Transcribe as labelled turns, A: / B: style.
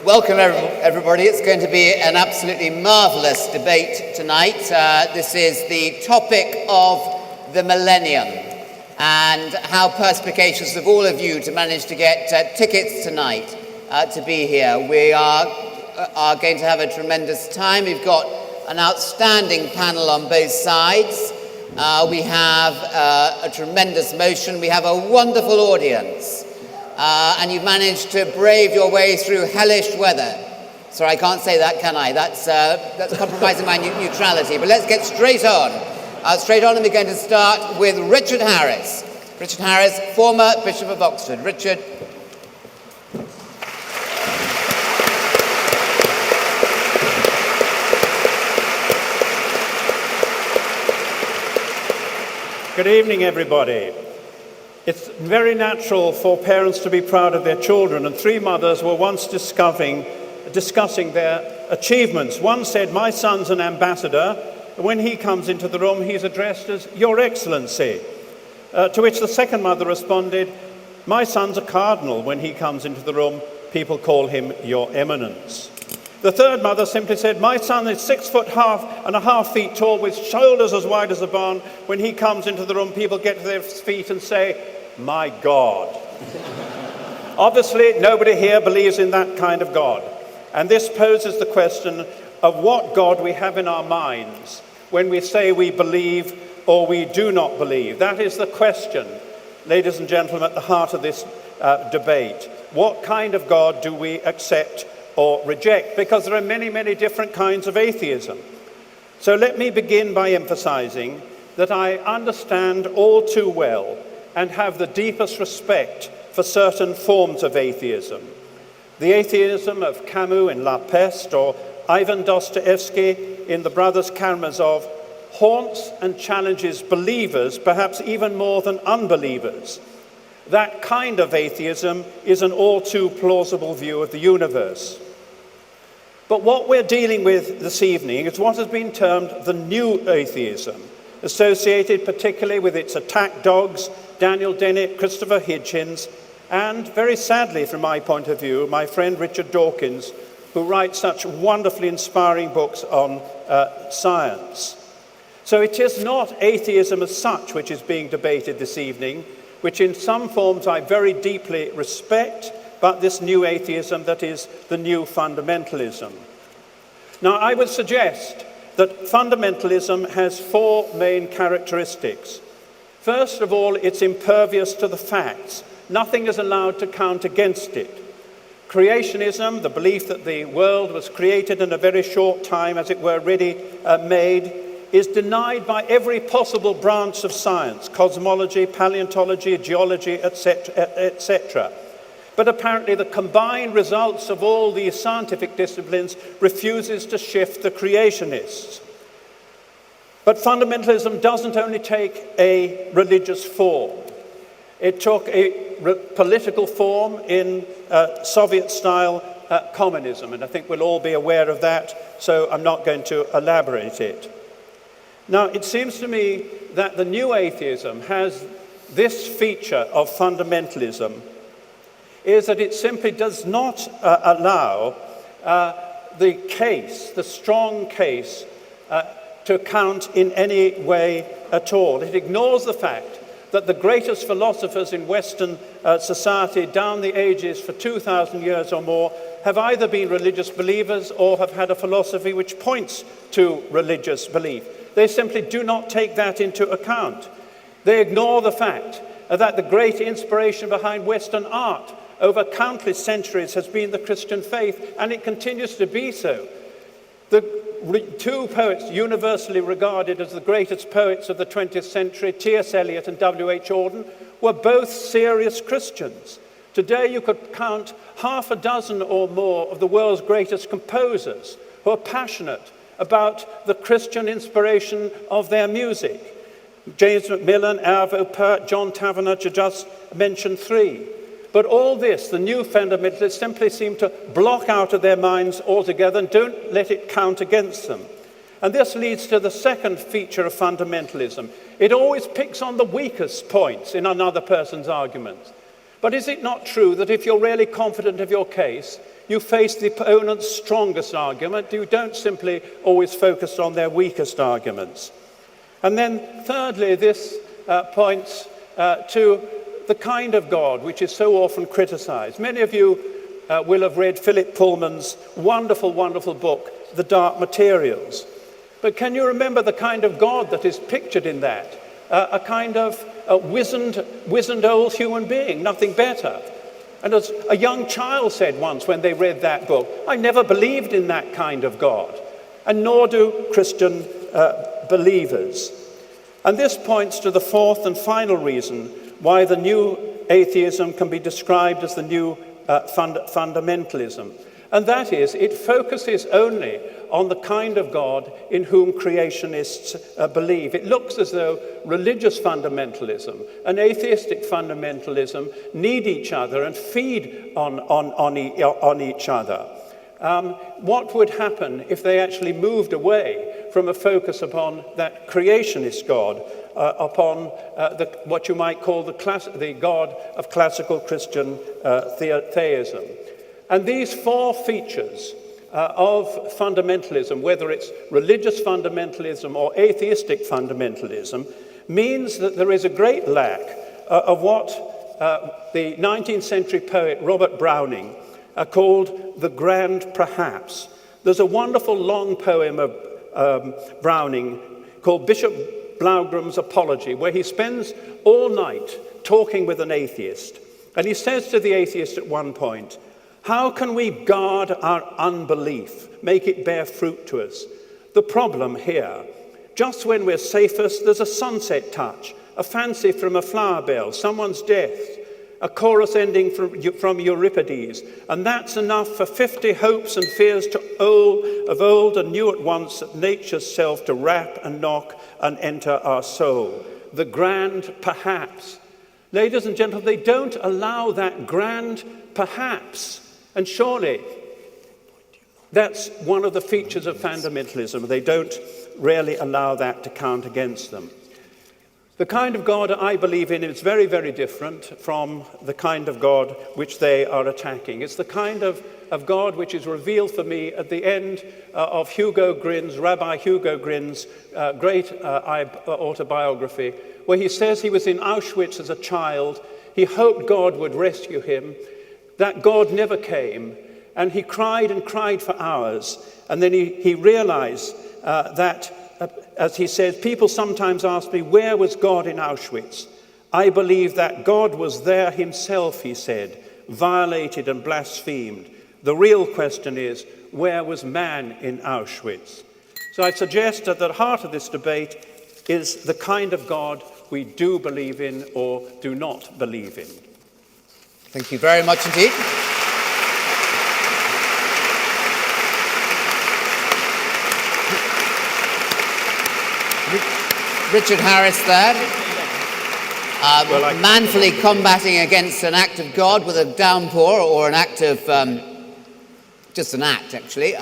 A: Welcome everybody. It's going to be an absolutely marvellous debate tonight. This is the topic of the millennium and how perspicacious of all of you to manage to get tickets tonight to be here. We are going to have a tremendous time. We've got an outstanding panel on both sides. We have a tremendous motion. We have a wonderful audience. And you've managed to brave your way through hellish weather. Sorry, I can't say that, can I? That's compromising my neutrality. But let's get straight on. And we're going to start with Richard Harris. Richard Harris, former Bishop of Oxford. Richard.
B: Good evening, everybody. It's very natural for parents to be proud of their children, and three mothers were once discussing their achievements. One said, "My son's an ambassador. When he comes into the room, he's addressed as Your Excellency." To which the second mother responded, "My son's a cardinal. When he comes into the room, people call him Your Eminence." The third mother simply said, "My son is 6.5 feet tall with shoulders as wide as a barn. When he comes into the room, people get to their feet and say, 'My God.'" Obviously, nobody here believes in that kind of God. And this poses the question of what God we have in our minds when we say we believe or we do not believe. That is the question, ladies and gentlemen, at the heart of this debate. What kind of God do we accept or reject? Because there are many, many different kinds of atheism. So let me begin by emphasizing that I understand all too well and have the deepest respect for certain forms of atheism. The atheism of Camus in La Peste or Ivan Dostoevsky in The Brothers Karamazov haunts and challenges believers, perhaps even more than unbelievers. That kind of atheism is an all too plausible view of the universe. But what we're dealing with this evening is what has been termed the new atheism, associated particularly with its attack dogs, Daniel Dennett, Christopher Hitchens, and very sadly from my point of view, my friend Richard Dawkins, who writes such wonderfully inspiring books on science. So it is not atheism as such which is being debated this evening, which in some forms I very deeply respect, but this new atheism that is the new fundamentalism. Now, I would suggest that fundamentalism has four main characteristics. First of all, it's impervious to the facts. Nothing is allowed to count against it. Creationism, the belief that the world was created in a very short time, as it were, ready made, is denied by every possible branch of science, cosmology, paleontology, geology, etc., etc. But apparently the combined results of all these scientific disciplines refuses to shift the creationists. But fundamentalism doesn't only take a religious form. It took a political form in Soviet-style communism, and I think we'll all be aware of that, so I'm not going to elaborate it. Now, it seems to me that the new atheism has this feature of fundamentalism, is that it simply does not allow the strong case, to count in any way at all. It ignores the fact that the greatest philosophers in Western society down the ages for 2,000 years or more have either been religious believers or have had a philosophy which points to religious belief. They simply do not take that into account. They ignore the fact that the great inspiration behind Western art over countless centuries has been the Christian faith, and it continues to be so. The two poets universally regarded as the greatest poets of the 20th century, T.S. Eliot and W.H. Auden, were both serious Christians. Today you could count half a dozen or more of the world's greatest composers who are passionate about the Christian inspiration of their music. James Macmillan, Arvo Pärt, John Tavener, to just mention three. But all this, the new fundamentalists simply seem to block out of their minds altogether and don't let it count against them. And this leads to the second feature of fundamentalism. It always picks on the weakest points in another person's arguments. But is it not true that if you're really confident of your case, you face the opponent's strongest argument? You don't simply always focus on their weakest arguments. And then thirdly, this points to the kind of God which is so often criticized. Many of you will have read Philip Pullman's wonderful, wonderful book, The Dark Materials. But can you remember the kind of God that is pictured in that? A kind of wizened old human being, nothing better. And as a young child said once when they read that book, I never believed in that kind of God, and nor do Christian believers. And this points to the fourth and final reason why the new atheism can be described as the new fundamentalism. And that is, it focuses only on the kind of God in whom creationists believe. It looks as though religious fundamentalism and atheistic fundamentalism need each other and feed on each other. What would happen if they actually moved away from a focus upon that creationist God, upon what you might call the God of classical Christian theism? And these four features of fundamentalism, whether it's religious fundamentalism or atheistic fundamentalism, means that there is a great lack of what the 19th century poet Robert Browning called the grand perhaps. There's a wonderful long poem of Browning called Bishop Blougram's Apology, where he spends all night talking with an atheist. And he says to the atheist at one point, how can we guard our unbelief, make it bear fruit to us? The problem here, just when we're safest, there's a sunset touch, a fancy from a flower bell, someone's death, a chorus ending from Euripides, and that's enough for 50 hopes and fears of old and new at once at nature's self to rap and knock and enter our soul. The grand perhaps. Ladies and gentlemen, they don't allow that grand perhaps. And surely that's one of the features of fundamentalism. They don't really allow that to count against them. The kind of God I believe in is very, very different from the kind of God which they are attacking. It's the kind of God which is revealed for me at the end of Rabbi Hugo Grinn's great autobiography, where he says he was in Auschwitz as a child. He hoped God would rescue him. That God never came, and he cried and cried for hours. And then he realized that, as he said, people sometimes ask me, where was God in Auschwitz? I believe that God was there himself, he said, violated and blasphemed. The real question is, where was man in Auschwitz? So I suggest that the heart of this debate is the kind of God we do believe in or do not believe in.
A: Thank you very much indeed. Richard Harris there, manfully combating against an act of God with a downpour, or an act of, just an act actually.